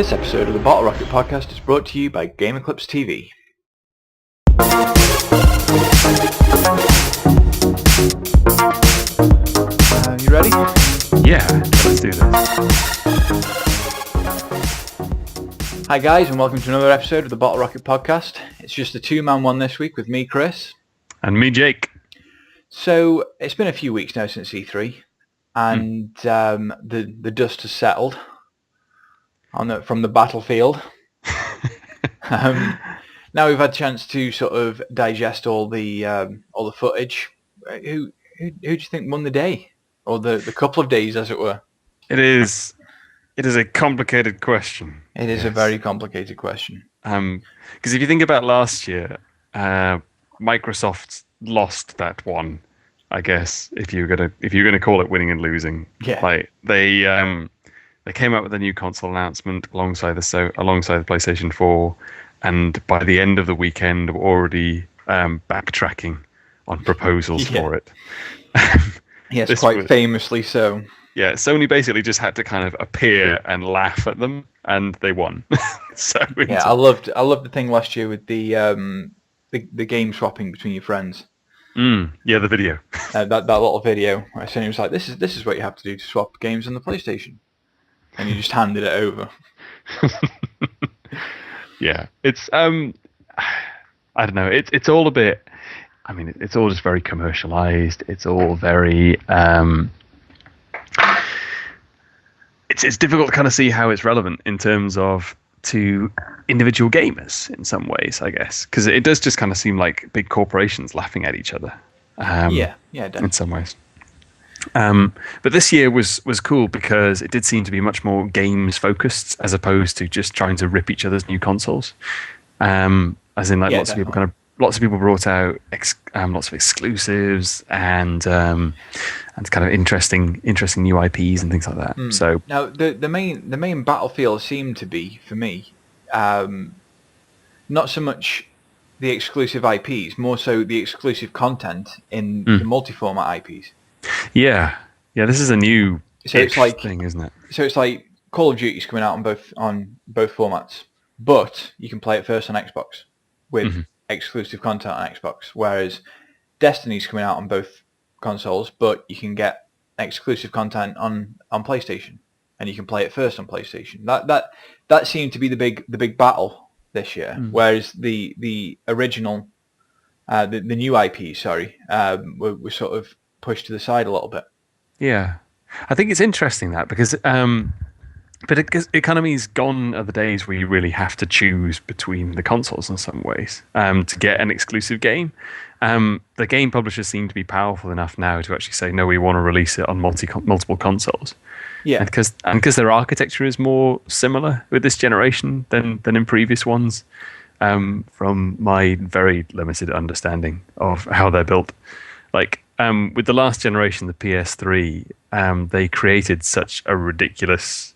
This episode of the Bottle Rocket podcast is brought to you by Game Eclipse TV. You ready? Yeah, let's do this. Hi guys, and welcome to another episode of the Bottle Rocket podcast. It's just a two-man one this week with me, Chris. And me, Jake. So, it's been a few weeks now since E3, and the dust has settled from the battlefield. Now we've had a chance to sort of digest all the footage. Who do you think won the day, or the couple of days, as it were? It is a complicated question. It is a very complicated question. Because if you think about last year, Microsoft lost that one. I guess if you're gonna call it winning and losing, yeah. Like they came out with a new console announcement alongside the PlayStation 4, and by the end of the weekend, were already backtracking on proposals for it. Yes, quite famously so. Yeah, Sony basically just had to kind of appear and laugh at them, and they won. I loved the thing last year with the game swapping between your friends. Yeah, the video. that little video where Sony was like, "This is what you have to do to swap games on the PlayStation," and you just handed it over. Yeah, it's I don't know. It's all a bit. I mean, it's all just very commercialized. It's all very. It's difficult to kind of see how it's relevant in terms of to individual gamers in some ways, I guess, because it does just kind of seem like big corporations laughing at each other. Yeah, definitely. In some ways. But this year was cool because it did seem to be much more games focused as opposed to just trying to rip each other's new consoles. As in, like, lots of people brought out lots of exclusives and kind of interesting new IPs and things like that. So now the main battlefield seemed to be, for me, not so much the exclusive IPs, more so the exclusive content in the multi-format IPs. Yeah, this is a new thing, isn't it? So it's like Call of Duty's coming out on both formats, but you can play it first on Xbox with exclusive content on Xbox, whereas Destiny's coming out on both consoles, but you can get exclusive content on PlayStation, and you can play it first on PlayStation. That seemed to be the big battle this year, whereas the original, the new IP, were sort of pushed to the side a little bit. Yeah, I think it's interesting that because. But it kind of means gone are the days where you really have to choose between the consoles in some ways to get an exclusive game. The game publishers seem to be powerful enough now to actually say, no, we want to release it on multiple consoles. Yeah, and because their architecture is more similar with this generation than in previous ones. From my very limited understanding of how they're built, like with the last generation, the PS3, they created such a ridiculous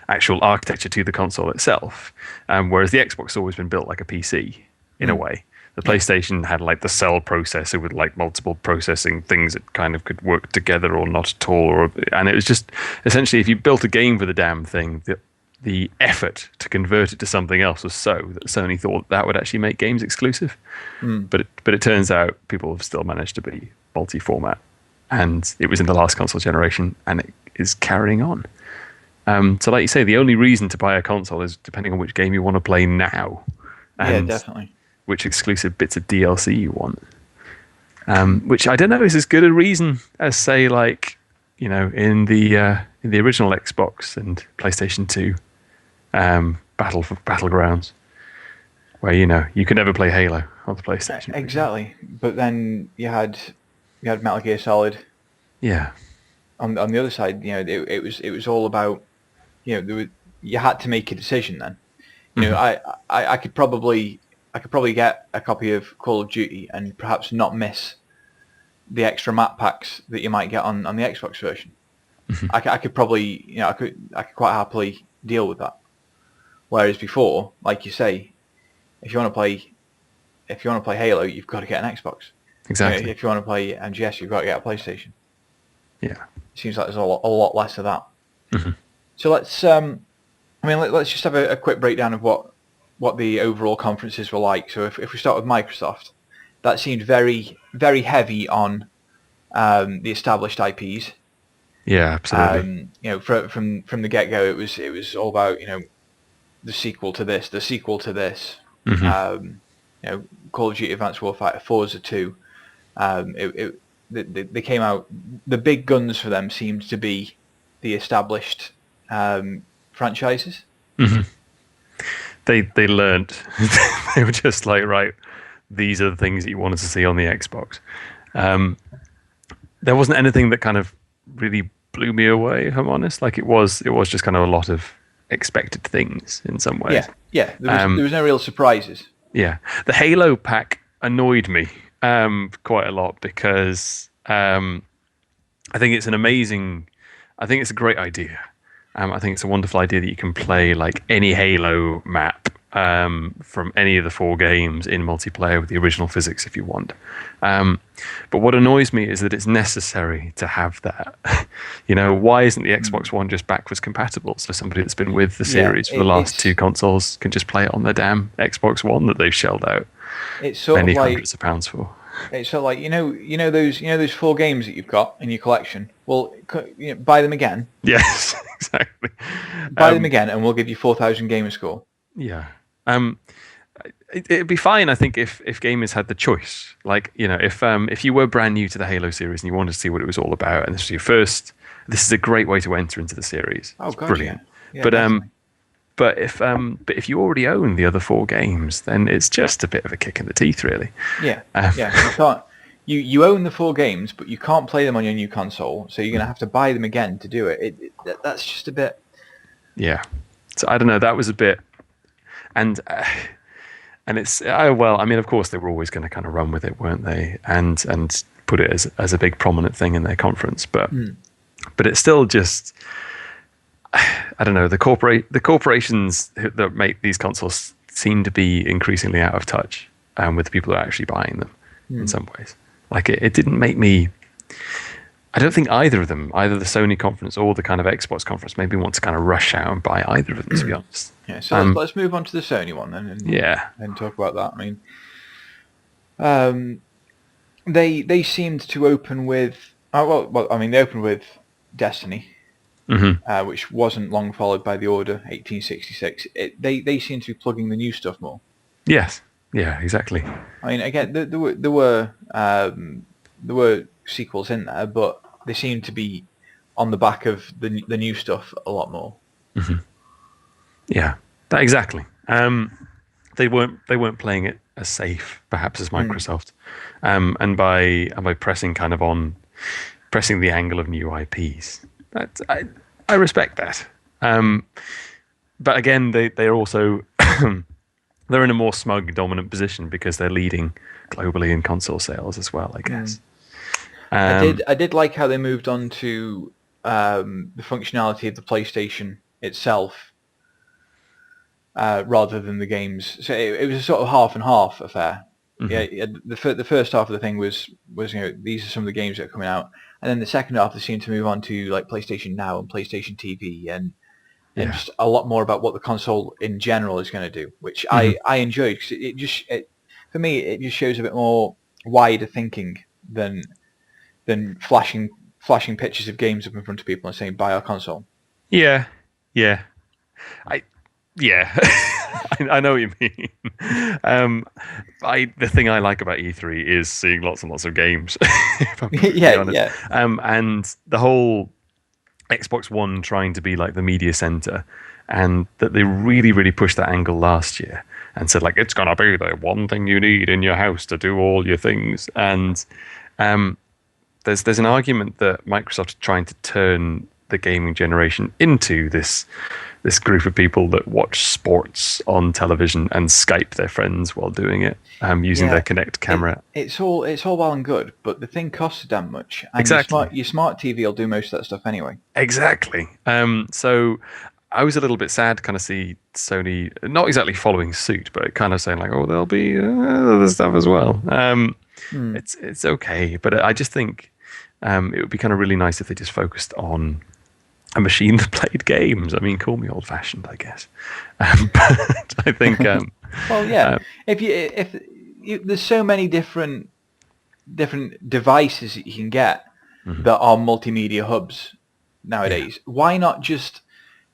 actual architecture to the console itself, whereas the Xbox has always been built like a PC in a way. The PlayStation had like the cell processor with like multiple processing things that kind of could work together or not at all, and it was just essentially if you built a game for the damn thing, the effort to convert it to something else was so that Sony thought that would actually make games exclusive. But it turns out people have still managed to be multi-format, and it was in the last console generation, and it is carrying on. So like you say, the only reason to buy a console is depending on which game you want to play now. And definitely. Which exclusive bits of DLC you want. Which I don't know is as good a reason as, say, like, you know, in the original Xbox and PlayStation 2 Battlegrounds, where, you know, you could never play Halo on the PlayStation. Exactly. But then you had Metal Gear Solid. Yeah. On the other side, you know, it was all about, you know, you had to make a decision then. You know, I could probably get a copy of Call of Duty and perhaps not miss the extra map packs that you might get on the Xbox version. I could probably, you know, I could quite happily deal with that. Whereas before, like you say, if you want to play Halo, you've got to get an Xbox. Exactly. You know, if you want to play MGS, you've got to get a PlayStation. Yeah. Seems like there's a lot less of that. So let's I mean, let's just have a quick breakdown of what the overall conferences were like. So if we start with Microsoft, that seemed very, very heavy on the established IPs. Yeah, absolutely. From the get-go, it was all about, the sequel to this, the sequel to this. Call of Duty Advanced Warfighter, Forza 2. They came out. The big guns for them seemed to be the established franchises. They learned. They were just like, right, these are the things that you wanted to see on the Xbox. There wasn't anything that kind of really blew me away, if I'm honest. Like it was just kind of a lot of expected things in some ways. Yeah. There was no real surprises. Yeah, the Halo pack annoyed me quite a lot because I think it's a great idea. I think it's a wonderful idea that you can play like any Halo map from any of the 4 games in multiplayer with the original physics if you want. But what annoys me is that it's necessary to have that. Why isn't the Xbox One just backwards compatible? So somebody that's been with the series for the last 2 consoles can just play it on their damn Xbox One that they've shelled out many hundreds of pounds for. It's sort of like those 4 games that you've got in your collection. Well, buy them again. Yes, exactly. Buy them again, and we'll give you 4,000 gamer score. Yeah. It'd be fine, I think, if gamers had the choice. Like, if you were brand new to the Halo series and you wanted to see what it was all about, and this was your first, this is a great way to enter into the series. Oh, God, brilliant. Yeah, but if you already own the other 4 games, then it's just a bit of a kick in the teeth, really. Yeah. You can't. You own the 4 games, but you can't play them on your new console, so you're going to have to buy them again to do it. That's just a bit. Yeah. So I don't know. That was a bit. And it's I mean, of course they were always going to kind of run with it, weren't they? And put it as a big prominent thing in their conference, but it's still just, I don't know. The corporations that make these consoles seem to be increasingly out of touch with the people who are actually buying them in some ways. Like it didn't make me. I don't think either of them, either the Sony conference or the kind of Xbox conference, made me want to kind of rush out and buy either of them, to be honest. Yeah, so let's move on to the Sony one then, and talk about that. I mean, they seemed to open with they opened with Destiny, which wasn't long followed by the Order 1866. They seem to be plugging the new stuff more. Yes, yeah, exactly. I mean, again, there were sequels in there, but they seem to be on the back of the new stuff a lot more. Yeah, exactly. They weren't playing it as safe, perhaps, as Microsoft, and by pressing the angle of new IPs. I respect that. But again, they're also they're in a more smug, dominant position because they're leading globally in console sales as well, I guess. I did like how they moved on to the functionality of the PlayStation itself rather than the games. So it was a sort of half and half affair. Yeah, the first half of the thing was these are some of the games that are coming out, and then the second half they seemed to move on to like PlayStation Now and PlayStation TV and just a lot more about what the console in general is going to do, which I enjoyed because for me it just shows a bit more wider thinking than flashing pictures of games up in front of people and saying buy our console. Yeah. I know what you mean. The thing I like about E3 is seeing lots and lots of games. Yeah. And the whole Xbox One trying to be like the media center, and that they really, really pushed that angle last year and said like it's gonna be the one thing you need in your house to do all your things. And there's an argument that Microsoft is trying to turn the gaming generation into this group of people that watch sports on television and Skype their friends while doing it, using their Kinect camera. It's all well and good, but the thing costs damn much. And exactly. Your smart TV will do most of that stuff anyway. Exactly. So I was a little bit sad to kind of see Sony not exactly following suit, but kind of saying like, oh, there'll be other stuff as well. It's okay, but I just think it would be kind of really nice if they just focused on a machine that played games. I mean, call me old-fashioned, I guess. But I think, Well, yeah. If there's so many different devices that you can get that are multimedia hubs nowadays, why not just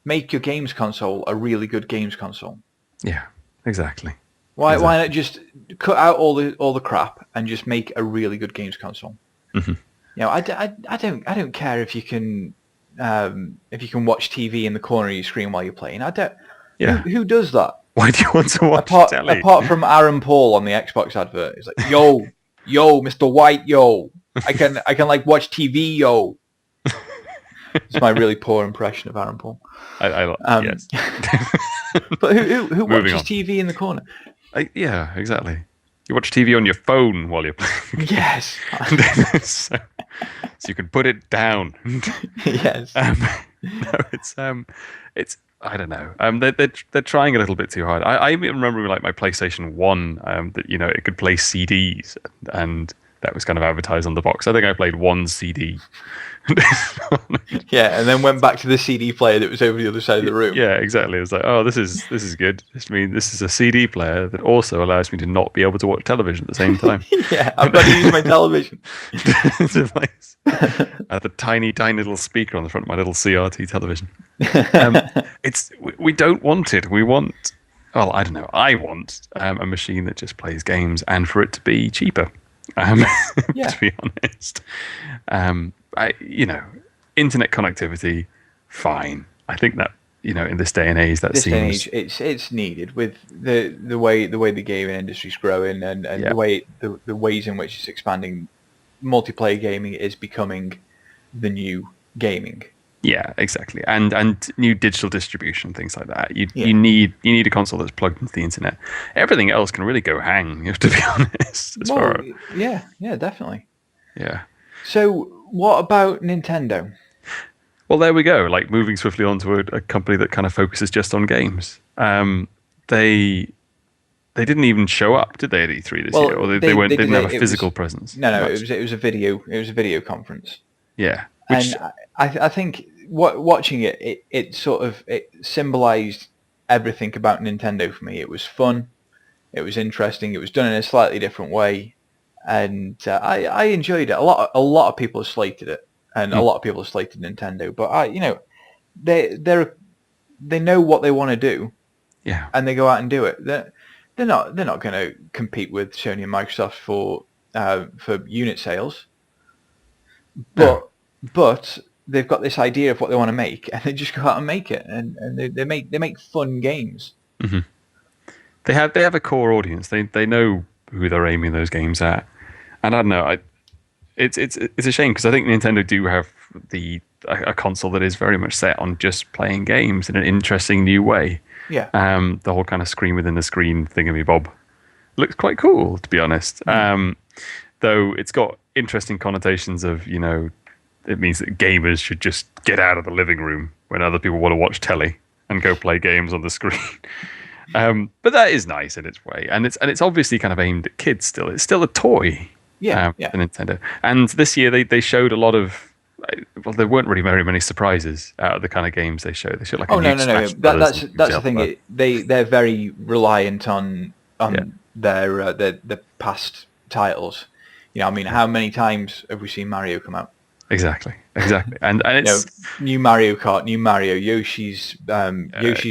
make your games console a really good games console? yeah, exactly. Why not just cut out all the crap and just make a really good games console? I don't care if you can watch TV in the corner of your screen while you're playing. I don't. Yeah. Who does that? Why do you want to watch telly? Apart from Aaron Paul on the Xbox advert, it's like, yo, Mr. White, yo, I can like watch TV, yo. It's my really poor impression of Aaron Paul. Yes. But who watches TV in the corner? Yeah, exactly. You watch TV on your phone while you're playing. Yes. so you can put it down. Yes. No, it's I don't know. They're trying a little bit too hard. I remember like my PlayStation 1 that it could play CDs, and that was kind of advertised on the box. I think I played one CD. Yeah, and then went back to the CD player that was over the other side of the room. Yeah, exactly. It was like, oh, this is good. This is a CD player that also allows me to not be able to watch television at the same time. Yeah, I've got to use my television. The tiny little speaker on the front of my little CRT television. We don't want it. We want. Well, I don't know. I want a machine that just plays games, and for it to be cheaper. To be honest. Internet connectivity, fine. I think that in this day and age, it's needed with the way the gaming industry's growing and the ways in which it's expanding. Multiplayer gaming is becoming the new gaming. Yeah, exactly, and new digital distribution, things like that. You need a console that's plugged into the internet. Everything else can really go hang. You have to be honest. Yeah, definitely. Yeah. So, what about Nintendo? Well, there we go. Like moving swiftly on to a company that kind of focuses just on games. They didn't even show up, did they, at E3 this year? Or they didn't have a physical presence. No. It was a video conference. Yeah. And I think watching it sort of symbolized everything about Nintendo for me. It was fun. It was interesting. It was done in a slightly different way. And I enjoyed it. A lot of people slated it, and a lot of people slated Nintendo. But they know what they want to do, and they go out and do it. They're not going to compete with Sony and Microsoft for unit sales. But they've got this idea of what they want to make, and they just go out and make it, and they make fun games. Mm-hmm. They have a core audience. They know who they're aiming those games at. And I don't know. It's a shame because I think Nintendo do have a console that is very much set on just playing games in an interesting new way. Yeah. The whole kind of screen within the screen thingamabob looks quite cool, to be honest. Though it's got interesting connotations of it means that gamers should just get out of the living room when other people want to watch telly and go play games on the screen. But that is nice in its way, and it's obviously kind of aimed at kids still. It's still a toy. For Nintendo. And this year they showed a lot of. Well, there weren't really very many surprises out of the kind of games they showed. They showed like no. That's the thing. They're very reliant on their past titles. How many times have we seen Mario come out? Exactly, and it's new Mario Kart, new Mario, Yoshi's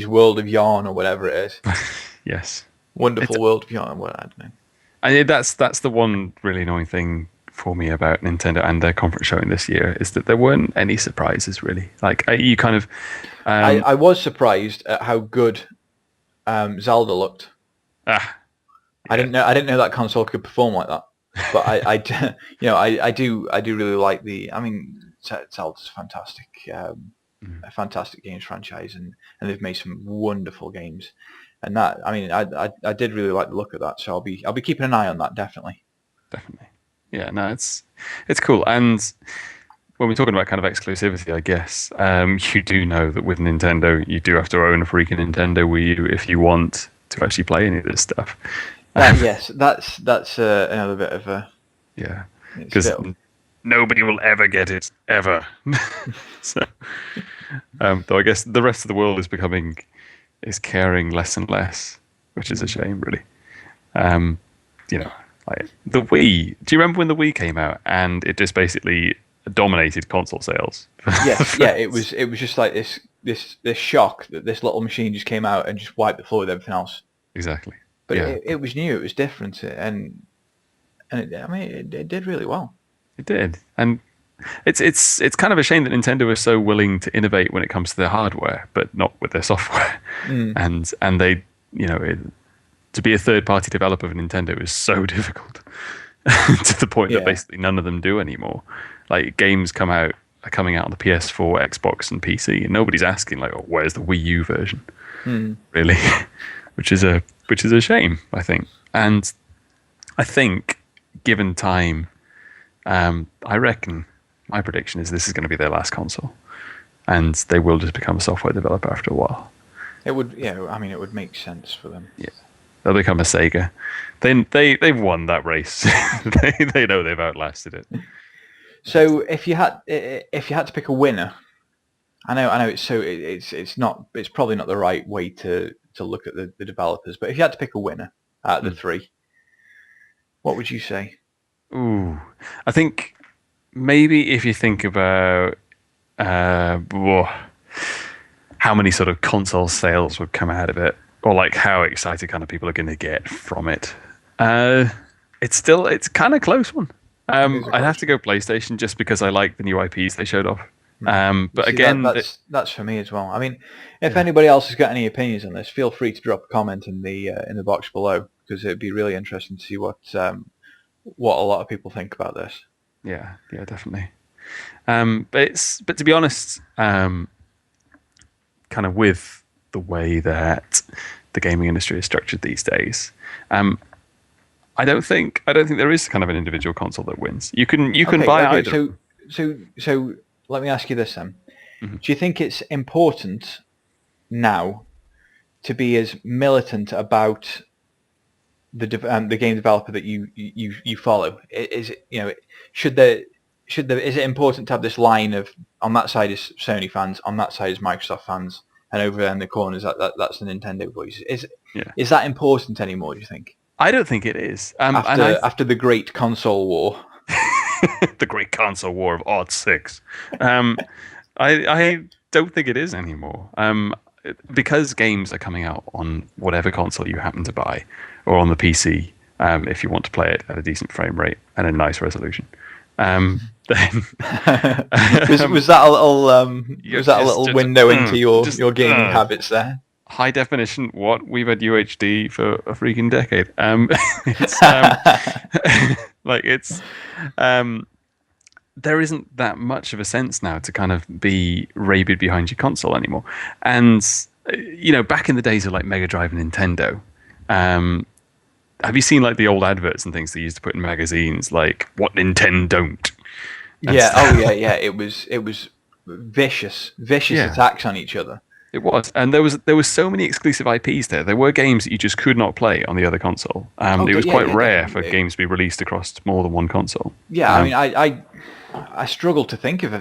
World of Yarn or whatever it is. Yes, Wonderful World of Yarn. Well, I don't know. And that's the one really annoying thing for me about Nintendo and their conference showing this year is that there weren't any surprises really. Like you kind of. I was surprised at how good Zelda looked. I didn't know that console could perform like that. But I do really like the. I mean, Zelda's fantastic, a fantastic games franchise, and they've made some wonderful games. And that, I mean, I did really like the look of that, so I'll be keeping an eye on that definitely. Definitely, yeah. No, it's cool. And when we're talking about kind of exclusivity, I guess you do know that with Nintendo, you do have to own a freaking Nintendo Wii U if you want to actually play any of this stuff. Yes, that's another bit of a because nobody will ever get it ever. So Though I guess the rest of the world is caring less and less, which is a shame, really. Um, you know, like the Wii. Do you remember when the Wii came out and it just basically dominated console sales? Yes, yeah, it was just like this shock that this little machine just came out and just wiped the floor with everything else. Exactly. But Yeah, it was new, it was different, it did really well. it did, and it's kind of a shame that Nintendo is so willing to innovate when it comes to their hardware, but not with their software. And they, to be a third party developer for Nintendo is so difficult to the point that Yeah. basically none of them do anymore. Like games are coming out on the PS4, Xbox, and PC, and nobody's asking like, oh, where's the Wii U version? Really, which is a shame, I think. And I think, given time, I reckon my prediction is this is going to be their last console, and they will just become a software developer after a while. It would, yeah, I mean, it would make sense for them. Yeah, they'll become a Sega. They've won that race. they know they've outlasted it. So if you had to pick a winner, I know it's probably not the right way to look at the developers, but if you had to pick a winner out of the three, what would you say? Ooh, I think maybe if you think about how many sort of console sales would come out of it, or like how excited kind of people are going to get from it, it's kind of close one. I'd have to go PlayStation just because I like the new IPs they showed off. But See, again, that's for me as well. I mean, if anybody else has got any opinions on this, feel free to drop a comment in the box below, because it'd be really interesting to see what a lot of people think about this. yeah, definitely. But to be honest, kind of with the way that the gaming industry is structured these days, I don't think there is kind of an individual console that wins. You can buy either. So let me ask you this then: Do you think it's important now to be as militant about the game developer that you follow? Is it, is it important to have this line of, on that side is Sony fans, on that side is Microsoft fans, and over there in the corners that's the Nintendo voice? Is that important anymore, do you think? I don't think it is. After the great console war. The great console war of odd six. I don't think it is anymore. Because games are coming out on whatever console you happen to buy, or on the PC, if you want to play it at a decent frame rate and a nice resolution. Then was that a little window into your gaming habits there? High definition. What? We've had UHD for a freaking decade. There isn't that much of a sense now to kind of be rabid behind your console anymore. And back in the days of like Mega Drive and Nintendo, have you seen like the old adverts and things they used to put in magazines, like what Nintendo don't? Yeah. Oh yeah. It was vicious attacks on each other. It was, and there was so many exclusive IPs there. There were games that you just could not play on the other console. It was quite rare for games to be released across more than one console. Yeah, I mean, I struggle to think of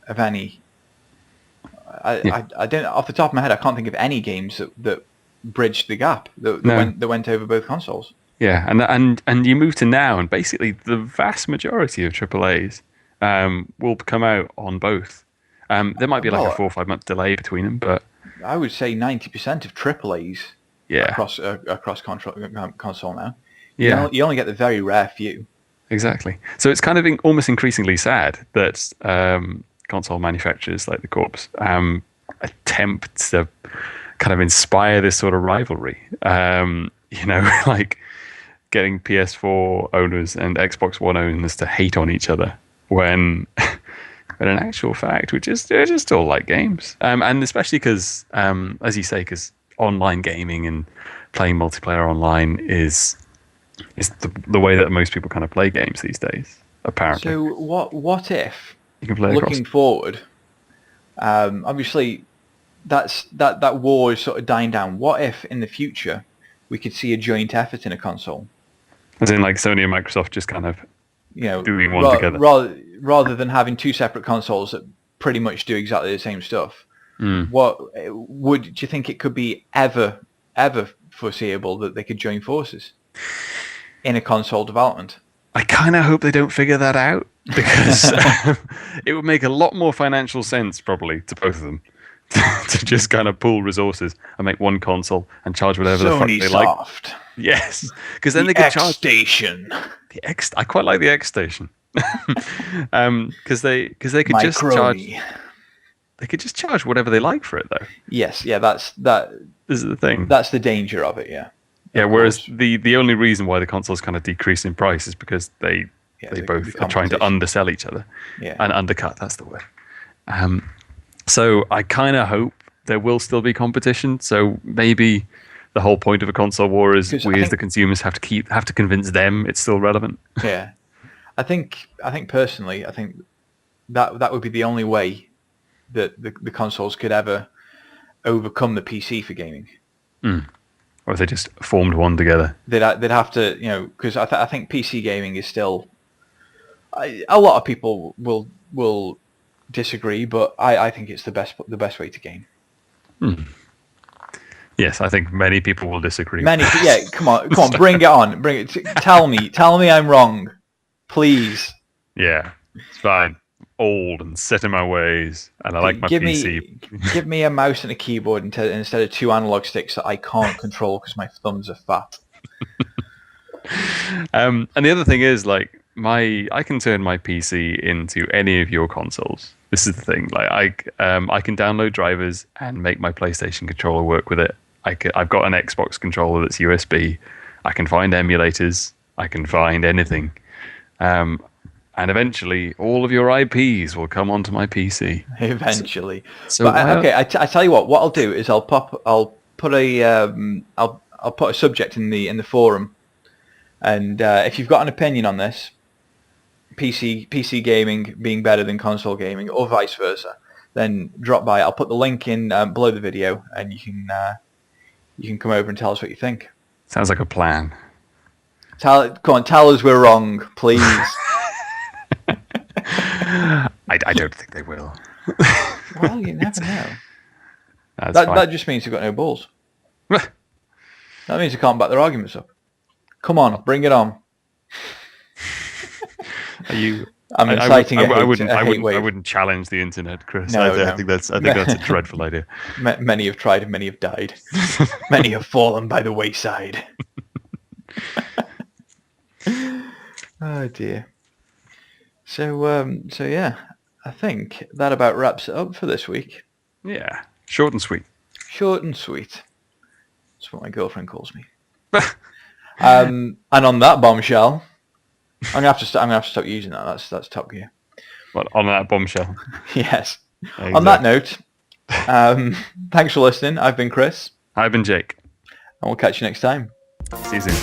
any. I don't, off the top of my head, I can't think of any games that bridged the gap that went over both consoles. Yeah, and you move to now, and basically the vast majority of AAAs will come out on both. There might be like a 4 or 5 month delay between them, but I would say 90% of AAAs across console now. Yeah, you only get the very rare few. Exactly. So it's kind of almost increasingly sad that console manufacturers like the Corps attempt to kind of inspire this sort of rivalry. Like getting PS4 owners and Xbox One owners to hate on each other when. But in actual fact, we just all like games, and especially because, as you say, because online gaming and playing multiplayer online is the way that most people kind of play games these days. Apparently. So what if you can play looking forward? Obviously, that war is sort of dying down. What if in the future we could see a joint effort in a console? As in, like Sony and Microsoft just kind of doing one together. Rather than having two separate consoles that pretty much do exactly the same stuff. What do you think it could be ever foreseeable that they could join forces in a console development? I kind of hope they don't figure that out, because it would make a lot more financial sense probably to both of them to just kind of pool resources and make one console and charge whatever the fuck they Soft. like. Yes, because then they could charge Station. the X. I quite like the X Station, because they could just charge. They could just charge whatever they like for it, though. Yes, yeah, that. This is the thing. That's the danger of it, yeah. Yeah, whereas the only reason why the consoles kind of decrease in price is because they both are trying to undersell each other and undercut. That's the word. So I kind of hope there will still be competition. So maybe the whole point of a console war is we as the consumers have to convince them it's still relevant. Yeah, I think personally, I think that would be the only way that the consoles could ever overcome the PC for gaming. Or if they just formed one together. They'd have to, because I think PC gaming is still... a lot of people will disagree, but I think it's the best way to game. Yes, I think many people will disagree. Come on, bring it on. Tell me I'm wrong. Please. Yeah, it's fine. Old and set in my ways, and I like my PC. Give me a mouse and a keyboard instead of 2 analog sticks that I can't control because my thumbs are fat. And the other thing is, like, I can turn my PC into any of your consoles. This is the thing. Like, I can download drivers and make my PlayStation controller work with it. I've got an Xbox controller that's USB. I can find emulators. I can find anything. And eventually, all of your IPs will come onto my PC. Eventually. Okay, I tell you what I'll do is I'll put a subject in the forum, and if you've got an opinion on this, PC gaming being better than console gaming, or vice versa, then drop by. I'll put the link in below the video, and you can come over and tell us what you think. Sounds like a plan. Tell us we're wrong, please. I don't think they will. Well, you never know. That just means you've got no balls. That means you can't back their arguments up. Come on, bring it on. Are you? I'm inciting a hate wave. I wouldn't challenge the internet, Chris. No, I think that's a dreadful idea. Many have tried and many have died. Many have fallen by the wayside. Oh dear. So yeah, I think that about wraps it up for this week. Yeah, short and sweet. Short and sweet. That's what my girlfriend calls me. And on that bombshell, I'm gonna have to stop using that. That's Top Gear. What, on that bombshell? Yes. Exactly. On that note, thanks for listening. I've been Chris. I've been Jake. And we'll catch you next time. See you soon.